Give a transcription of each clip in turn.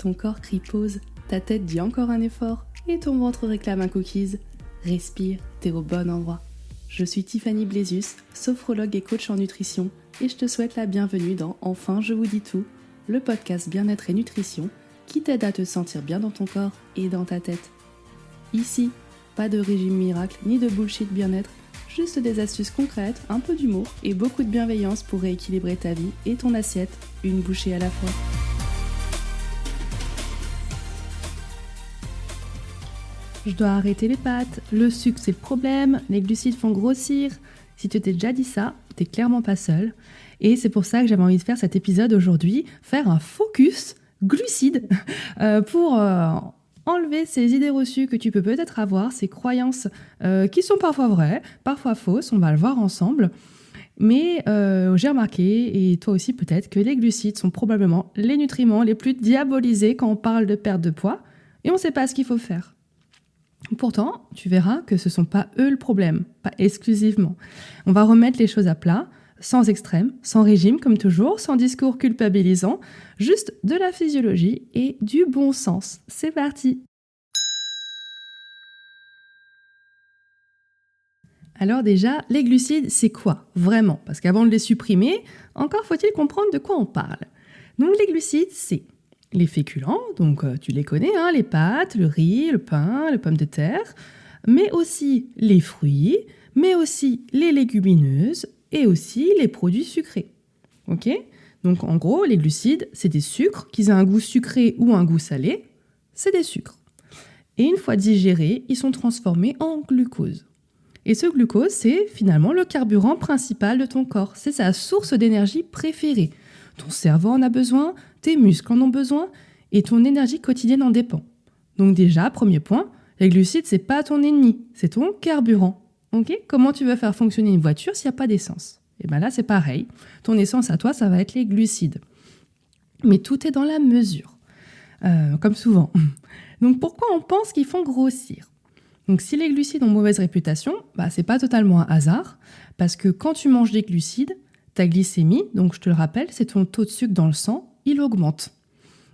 Ton corps crie pause, ta tête dit encore un effort et ton ventre réclame un cookies. Respire, t'es au bon endroit. Je suis Tiffany Blésus, sophrologue et coach en nutrition et je te souhaite la bienvenue dans Enfin je vous dis tout, le podcast bien-être et nutrition qui t'aide à te sentir bien dans ton corps et dans ta tête. Ici, pas de régime miracle ni de bullshit bien-être, juste des astuces concrètes, un peu d'humour et beaucoup de bienveillance pour rééquilibrer ta vie et ton assiette, une bouchée à la fois. Je dois arrêter les pâtes, le sucre c'est le problème, les glucides font grossir. Si tu t'es déjà dit ça, t'es clairement pas seul. Et c'est pour ça que j'avais envie de faire cet épisode aujourd'hui, faire un focus glucides pour enlever ces idées reçues que tu peux peut-être avoir, ces croyances qui sont parfois vraies, parfois fausses, on va le voir ensemble. Mais j'ai remarqué, et toi aussi peut-être, que les glucides sont probablement les nutriments les plus diabolisés quand on parle de perte de poids, et on ne sait pas ce qu'il faut faire. Pourtant, tu verras que ce ne sont pas eux le problème, pas exclusivement. On va remettre les choses à plat, sans extrême, sans régime comme toujours, sans discours culpabilisant, juste de la physiologie et du bon sens. C'est parti! Alors déjà, les glucides, c'est quoi vraiment? Parce qu'avant de les supprimer, encore faut-il comprendre de quoi on parle. Donc les glucides, c'est les féculents, donc tu les connais, les pâtes, le riz, le pain, les pommes de terre, mais aussi les fruits, mais aussi les légumineuses et aussi les produits sucrés. Ok ? Donc en gros, les glucides, c'est des sucres, qu'ils aient un goût sucré ou un goût salé, c'est des sucres. Et une fois digérés, ils sont transformés en glucose. Et ce glucose, c'est finalement le carburant principal de ton corps. C'est sa source d'énergie préférée. Ton cerveau en a besoin, tes muscles en ont besoin et ton énergie quotidienne en dépend. Donc déjà, premier point, les glucides, c'est pas ton ennemi, c'est ton carburant. Okay ? Comment tu veux faire fonctionner une voiture s'il n'y a pas d'essence ? Et bien là, c'est pareil. Ton essence à toi, ça va être les glucides. Mais tout est dans la mesure, comme souvent. Donc pourquoi on pense qu'ils font grossir ? Donc si les glucides ont mauvaise réputation, c'est pas totalement un hasard, parce que quand tu manges des glucides, ta glycémie, donc je te le rappelle, c'est ton taux de sucre dans le sang, il augmente.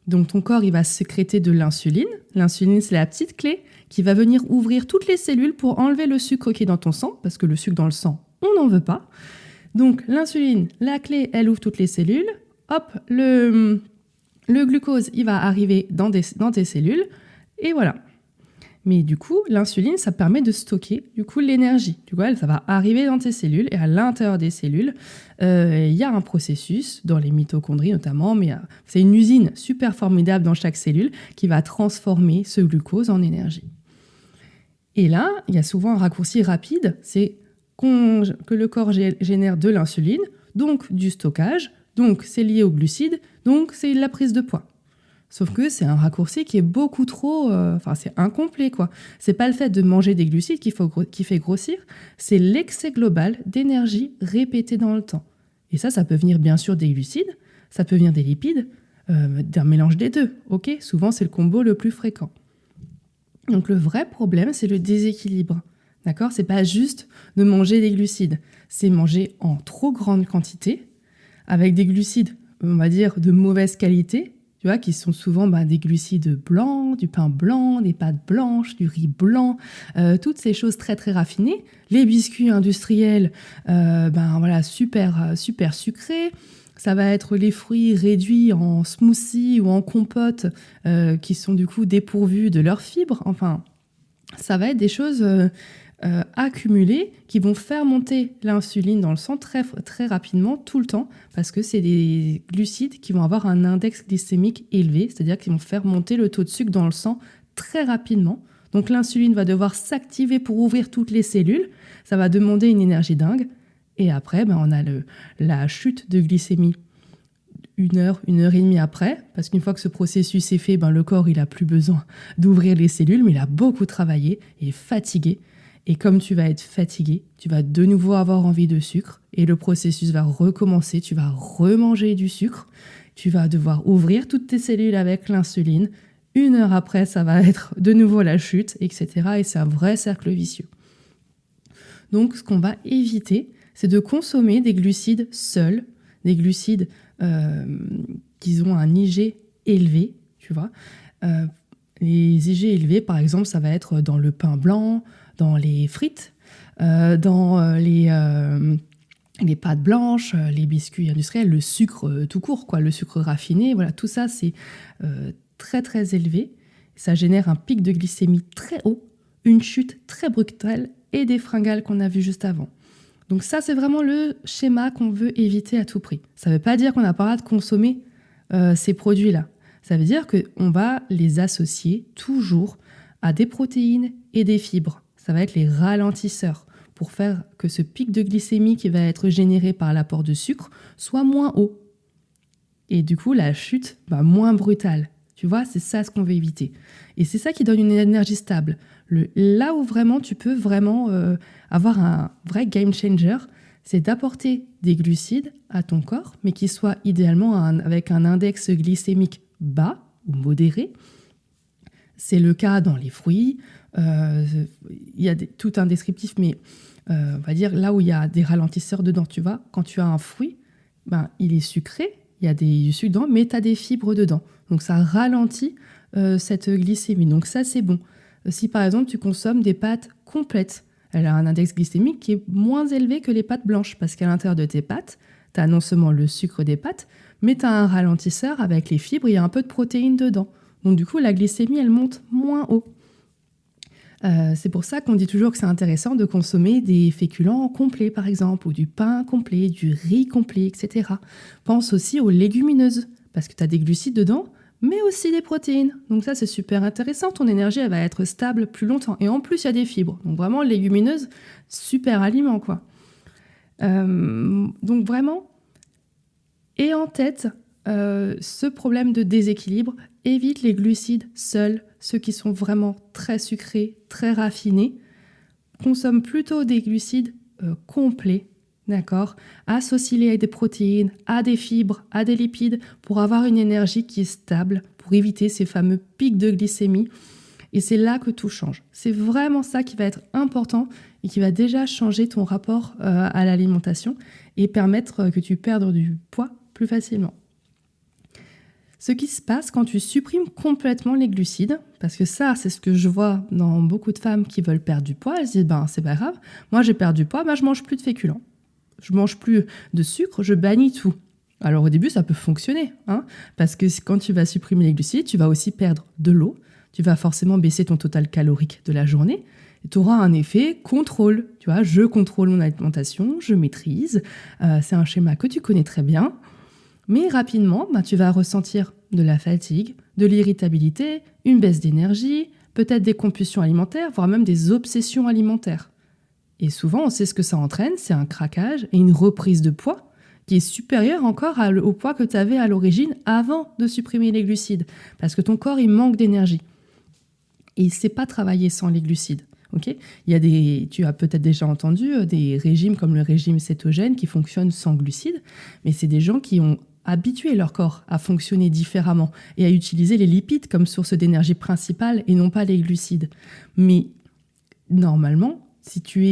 Donc ton corps, il va sécréter de l'insuline. L'insuline, c'est la petite clé qui va venir ouvrir toutes les cellules pour enlever le sucre qui est dans ton sang, parce que le sucre dans le sang, on n'en veut pas. Donc l'insuline, la clé, elle ouvre toutes les cellules. Hop, le glucose, il va arriver dans tes cellules. Et voilà. Mais du coup, l'insuline, ça permet de stocker l'énergie. Du coup, ça va arriver dans tes cellules et à l'intérieur des cellules, il y a un processus, dans les mitochondries notamment, mais c'est une usine super formidable dans chaque cellule qui va transformer ce glucose en énergie. Et là, il y a souvent un raccourci rapide, c'est que le corps génère de l'insuline, donc du stockage, donc c'est lié aux glucides, donc c'est la prise de poids. Sauf que c'est un raccourci qui est beaucoup trop... c'est incomplet, quoi. C'est pas le fait de manger des glucides qui fait grossir, c'est l'excès global d'énergie répétée dans le temps. Et ça peut venir bien sûr des glucides, ça peut venir des lipides, d'un mélange des deux. Ok ? Souvent, c'est le combo le plus fréquent. Donc le vrai problème, c'est le déséquilibre. D'accord ? C'est pas juste de manger des glucides, c'est manger en trop grande quantité, avec des glucides, on va dire, de mauvaise qualité, tu vois, qui sont souvent des glucides blancs, du pain blanc, des pâtes blanches, du riz blanc, toutes ces choses très très raffinées. Les biscuits industriels, super sucrés. Ça va être les fruits réduits en smoothie ou en compote qui sont du coup dépourvus de leurs fibres. Enfin, ça va être des choses accumulées qui vont faire monter l'insuline dans le sang très, très rapidement, tout le temps, parce que c'est des glucides qui vont avoir un index glycémique élevé, c'est-à-dire qu'ils vont faire monter le taux de sucre dans le sang très rapidement. Donc l'insuline va devoir s'activer pour ouvrir toutes les cellules, ça va demander une énergie dingue, et après on a la chute de glycémie une heure et demie après, parce qu'une fois que ce processus est fait, le corps il a plus besoin d'ouvrir les cellules, mais il a beaucoup travaillé et est fatigué. Et comme tu vas être fatigué, tu vas de nouveau avoir envie de sucre et le processus va recommencer. Tu vas remanger du sucre, tu vas devoir ouvrir toutes tes cellules avec l'insuline. Une heure après, ça va être de nouveau la chute, etc. Et c'est un vrai cercle vicieux. Donc, ce qu'on va éviter, c'est de consommer des glucides seuls, des glucides qui ont un IG élevé. tu vois. Les IG élevés, par exemple, ça va être dans le pain blanc, dans les frites, dans les pâtes blanches, les biscuits industriels, le sucre tout court, quoi, le sucre raffiné, voilà, tout ça, c'est très, très élevé. Ça génère un pic de glycémie très haut, une chute très brutale et des fringales qu'on a vues juste avant. Donc ça, c'est vraiment le schéma qu'on veut éviter à tout prix. Ça ne veut pas dire qu'on n'a pas le droit de consommer ces produits-là. Ça veut dire qu'on va les associer toujours à des protéines et des fibres. Ça va être les ralentisseurs pour faire que ce pic de glycémie qui va être généré par l'apport de sucre soit moins haut. Et du coup, la chute va moins brutale. Tu vois, c'est ça ce qu'on veut éviter. Et c'est ça qui donne une énergie stable. Là où vraiment tu peux vraiment avoir un vrai game changer, c'est d'apporter des glucides à ton corps, mais qui soient idéalement avec un index glycémique bas ou modéré. C'est le cas dans les fruits. Il y a tout un descriptif, mais on va dire là où il y a des ralentisseurs dedans, tu vois. Quand tu as un fruit, il est sucré, il y a du sucre dedans, mais tu as des fibres dedans. Donc ça ralentit cette glycémie. Donc ça, c'est bon. Si par exemple, tu consommes des pâtes complètes, elle a un index glycémique qui est moins élevé que les pâtes blanches, parce qu'à l'intérieur de tes pâtes, tu as non seulement le sucre des pâtes, mais tu as un ralentisseur avec les fibres, il y a un peu de protéines dedans. Donc du coup, la glycémie, elle monte moins haut. C'est pour ça qu'on dit toujours que c'est intéressant de consommer des féculents complets, par exemple, ou du pain complet, du riz complet, etc. Pense aussi aux légumineuses, parce que tu as des glucides dedans, mais aussi des protéines. Donc ça, c'est super intéressant. Ton énergie, elle va être stable plus longtemps. Et en plus, il y a des fibres. Donc vraiment, légumineuses, super aliment, quoi. Donc vraiment, aie en tête ce problème de déséquilibre. Évite les glucides seuls, ceux qui sont vraiment très sucrés, très raffinés. Consomme plutôt des glucides complets, d'accord ? Associe-les à des protéines, à des fibres, à des lipides pour avoir une énergie qui est stable, pour éviter ces fameux pics de glycémie. Et c'est là que tout change. C'est vraiment ça qui va être important et qui va déjà changer ton rapport à l'alimentation et permettre que tu perdes du poids plus facilement. Ce qui se passe quand tu supprimes complètement les glucides, parce que ça, c'est ce que je vois dans beaucoup de femmes qui veulent perdre du poids, elles se disent, c'est pas grave, moi j'ai perdu du poids, je mange plus de féculents, je mange plus de sucre, je bannis tout. Alors au début, ça peut fonctionner, parce que quand tu vas supprimer les glucides, tu vas aussi perdre de l'eau, tu vas forcément baisser ton total calorique de la journée, et tu auras un effet contrôle. Tu vois, je contrôle mon alimentation, je maîtrise, c'est un schéma que tu connais très bien. Mais rapidement, tu vas ressentir de la fatigue, de l'irritabilité, une baisse d'énergie, peut-être des compulsions alimentaires, voire même des obsessions alimentaires. Et souvent, on sait ce que ça entraîne, c'est un craquage et une reprise de poids qui est supérieure encore au poids que tu avais à l'origine avant de supprimer les glucides. Parce que ton corps, il manque d'énergie. Et il ne sait pas travailler sans les glucides. Okay, tu as peut-être déjà entendu des régimes comme le régime cétogène qui fonctionnent sans glucides, mais c'est des gens qui ont habitué leur corps à fonctionner différemment et à utiliser les lipides comme source d'énergie principale et non pas les glucides. Mais normalement, si tu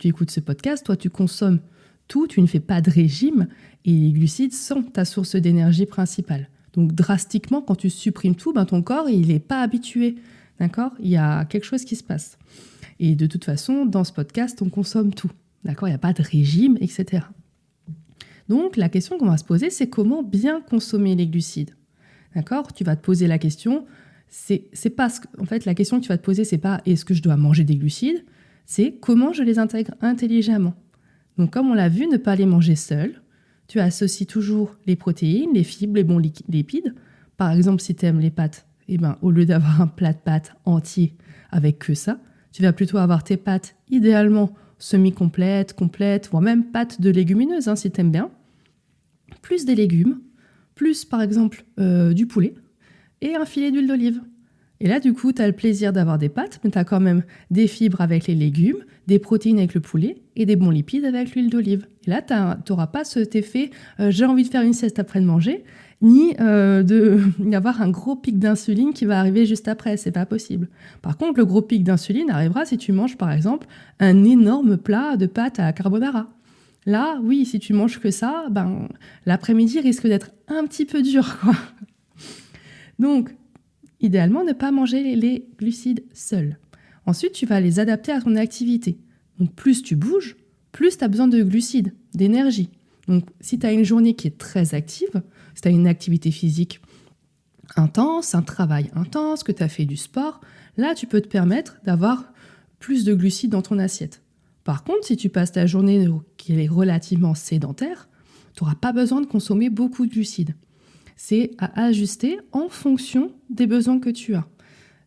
écoutes ce podcast, toi tu consommes tout, tu ne fais pas de régime et les glucides sont ta source d'énergie principale. Donc drastiquement, quand tu supprimes tout, ton corps il n'est pas habitué. D'accord ? Il y a quelque chose qui se passe. Et de toute façon, dans ce podcast, on consomme tout. D'accord ? Il n'y a pas de régime, etc. Donc, la question qu'on va se poser, c'est comment bien consommer les glucides. D'accord ? Tu vas te poser la question, en fait, la question que tu vas te poser, c'est pas est-ce que je dois manger des glucides, c'est comment je les intègre intelligemment. Donc, comme on l'a vu, ne pas les manger seuls. Tu associes toujours les protéines, les fibres, les bons lipides. Par exemple, si tu aimes les pâtes, au lieu d'avoir un plat de pâtes entier avec que ça, tu vas plutôt avoir tes pâtes idéalement semi-complètes, complètes, voire même pâtes de légumineuses, si tu aimes bien. Plus des légumes, plus par exemple du poulet et un filet d'huile d'olive. Et là, du coup, tu as le plaisir d'avoir des pâtes, mais tu as quand même des fibres avec les légumes, des protéines avec le poulet et des bons lipides avec l'huile d'olive. Et là, tu n'auras pas cet effet j'ai envie de faire une sieste après de manger, ni d'avoir un gros pic d'insuline qui va arriver juste après, c'est pas possible. Par contre, le gros pic d'insuline arrivera si tu manges par exemple un énorme plat de pâtes à la carbonara. Là, oui, si tu manges que ça, l'après-midi risque d'être un petit peu dur, quoi. Donc, idéalement, ne pas manger les glucides seuls. Ensuite, tu vas les adapter à ton activité. Donc, plus tu bouges, plus tu as besoin de glucides, d'énergie. Donc, si tu as une journée qui est très active, si tu as une activité physique intense, un travail intense, que tu as fait du sport, là, tu peux te permettre d'avoir plus de glucides dans ton assiette. Par contre, si tu passes ta journée qui est relativement sédentaire, tu n'auras pas besoin de consommer beaucoup de glucides. C'est à ajuster en fonction des besoins que tu as.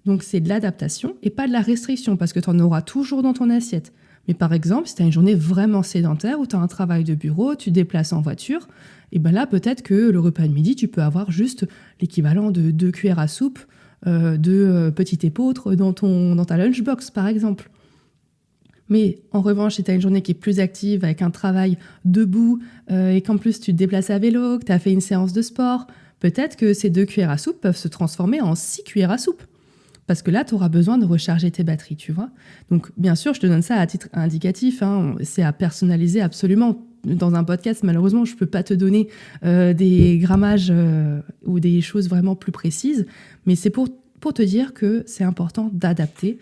Donc, c'est de l'adaptation et pas de la restriction, parce que tu en auras toujours dans ton assiette. Mais par exemple, si tu as une journée vraiment sédentaire, où tu as un travail de bureau, tu te déplaces en voiture, et bien là, peut-être que le repas de midi, tu peux avoir juste l'équivalent de 2 cuillères à soupe de petit épeautre dans ta lunchbox, par exemple. Mais en revanche, si tu as une journée qui est plus active, avec un travail debout, et qu'en plus tu te déplaces à vélo, que tu as fait une séance de sport, peut-être que ces 2 cuillères à soupe peuvent se transformer en 6 cuillères à soupe. Parce que là, tu auras besoin de recharger tes batteries, tu vois. Donc, bien sûr, je te donne ça à titre indicatif, hein, c'est à personnaliser absolument. Dans un podcast, malheureusement, je ne peux pas te donner des grammages ou des choses vraiment plus précises, mais c'est pour te dire que c'est important d'adapter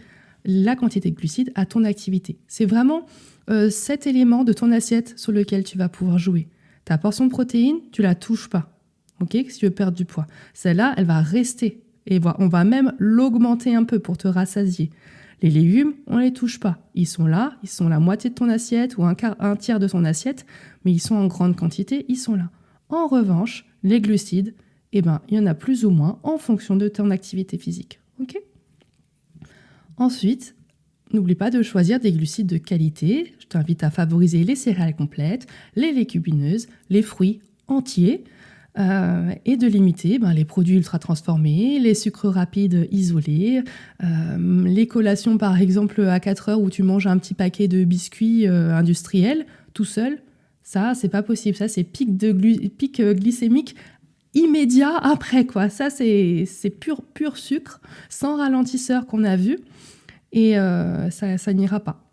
la quantité de glucides à ton activité. C'est vraiment cet élément de ton assiette sur lequel tu vas pouvoir jouer. Ta portion de protéines, tu la touches pas, ok, si tu veux perdre du poids. Celle-là, elle va rester. Et on va même l'augmenter un peu pour te rassasier. Les légumes, on ne les touche pas. Ils sont là, ils sont la moitié de ton assiette ou un tiers de ton assiette, mais ils sont en grande quantité, ils sont là. En revanche, les glucides, il y en a plus ou moins en fonction de ton activité physique. Okay. Ensuite, n'oublie pas de choisir des glucides de qualité. Je t'invite à favoriser les céréales complètes, les légumineuses, les fruits entiers, et de limiter les produits ultra transformés, les sucres rapides isolés, les collations par exemple à 4 heures où tu manges un petit paquet de biscuits industriels tout seul. Ça, c'est pas possible. Ça, c'est pic glycémique immédiat après, quoi. Ça, c'est pur sucre, sans ralentisseur qu'on a vu, et ça n'ira pas.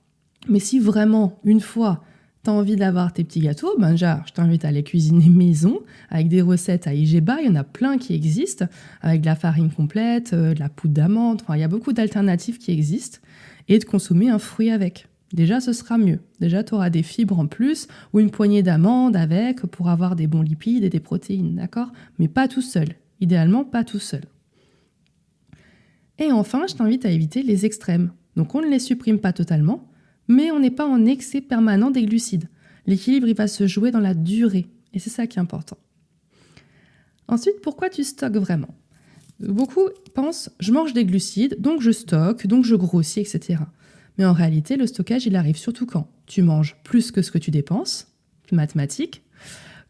Mais si vraiment, une fois, tu as envie d'avoir tes petits gâteaux, déjà, je t'invite à les cuisiner maison, avec des recettes à IGBA, il y en a plein qui existent, avec de la farine complète, de la poudre d'amande, il y a beaucoup d'alternatives qui existent, et de consommer un fruit avec. Déjà, ce sera mieux. Déjà, tu auras des fibres en plus, ou une poignée d'amandes avec, pour avoir des bons lipides et des protéines, d'accord ? Mais pas tout seul. Idéalement, pas tout seul. Et enfin, je t'invite à éviter les extrêmes. Donc, on ne les supprime pas totalement, mais on n'est pas en excès permanent des glucides. L'équilibre, il va se jouer dans la durée, et c'est ça qui est important. Ensuite, pourquoi tu stockes vraiment ? Beaucoup pensent, je mange des glucides, donc je stocke, donc je grossis, etc. Mais en réalité, le stockage, il arrive surtout quand tu manges plus que ce que tu dépenses, mathématiques,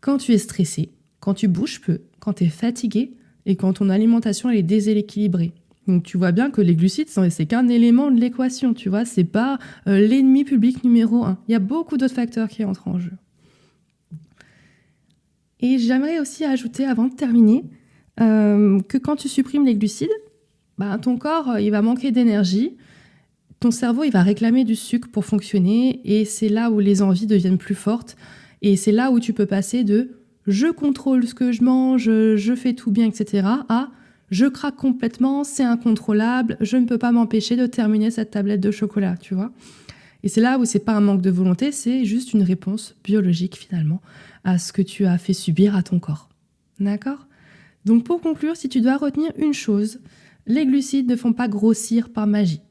quand tu es stressé, quand tu bouges peu, quand tu es fatigué, et quand ton alimentation elle est déséquilibrée. Donc tu vois bien que les glucides, c'est qu'un élément de l'équation, tu vois, c'est pas l'ennemi public numéro 1. Il y a beaucoup d'autres facteurs qui entrent en jeu. Et j'aimerais aussi ajouter, avant de terminer, que quand tu supprimes les glucides, ton corps, il va manquer d'énergie, ton cerveau, il va réclamer du sucre pour fonctionner, et c'est là où les envies deviennent plus fortes, et c'est là où tu peux passer de « je contrôle ce que je mange, je fais tout bien, etc. » à « je craque complètement, c'est incontrôlable, je ne peux pas m'empêcher de terminer cette tablette de chocolat, tu vois. Et c'est là où c'est pas un manque de volonté, c'est juste une réponse biologique finalement à ce que tu as fait subir à ton corps. D'accord ? Donc pour conclure, si tu dois retenir une chose, les glucides ne font pas grossir par magie.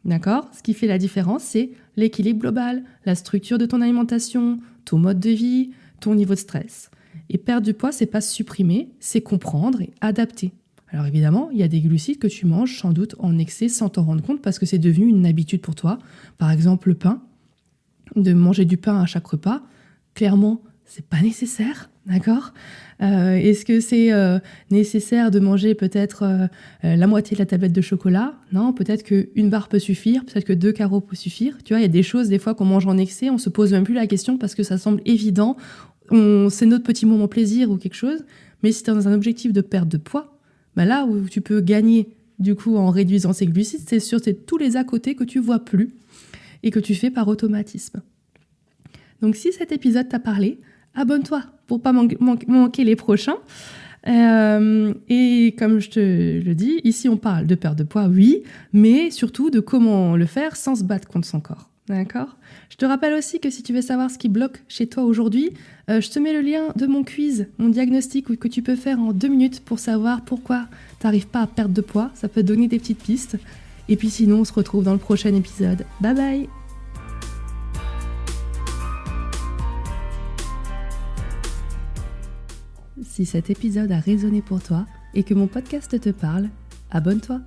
D'accord ? Ce qui fait la différence, c'est l'équilibre global, la structure de ton alimentation, ton mode de vie, ton niveau de stress. Et perdre du poids, c'est pas supprimer, c'est comprendre et adapter. Alors évidemment, il y a des glucides que tu manges sans doute en excès sans t'en rendre compte parce que c'est devenu une habitude pour toi. Par exemple, le pain, de manger du pain à chaque repas, clairement, c'est pas nécessaire, d'accord ? Est-ce que c'est nécessaire de manger peut-être la moitié de la tablette de chocolat ? Non, peut-être qu'une barre peut suffire, peut-être que 2 carreaux peuvent suffire. Tu vois, il y a des choses des fois qu'on mange en excès, on se pose même plus la question parce que ça semble évident, c'est notre petit moment plaisir ou quelque chose. Mais si tu es dans un objectif de perte de poids, là où tu peux gagner du coup en réduisant ces glucides, c'est sur tous les à côté que tu vois plus et que tu fais par automatisme. Donc si cet épisode t'a parlé, abonne-toi pour pas manquer les prochains. Et comme je te le dis, ici on parle de perte de poids, oui, mais surtout de comment le faire sans se battre contre son corps. D'accord ? Je te rappelle aussi que si tu veux savoir ce qui bloque chez toi aujourd'hui, je te mets le lien de mon quiz, mon diagnostic que tu peux faire en 2 minutes pour savoir pourquoi tu n'arrives pas à perdre de poids. Ça peut te donner des petites pistes. Et puis sinon, on se retrouve dans le prochain épisode. Bye bye! Si cet épisode a résonné pour toi et que mon podcast te parle, abonne-toi.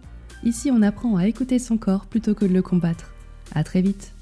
Ici, on apprend à écouter son corps plutôt que de le combattre. À très vite!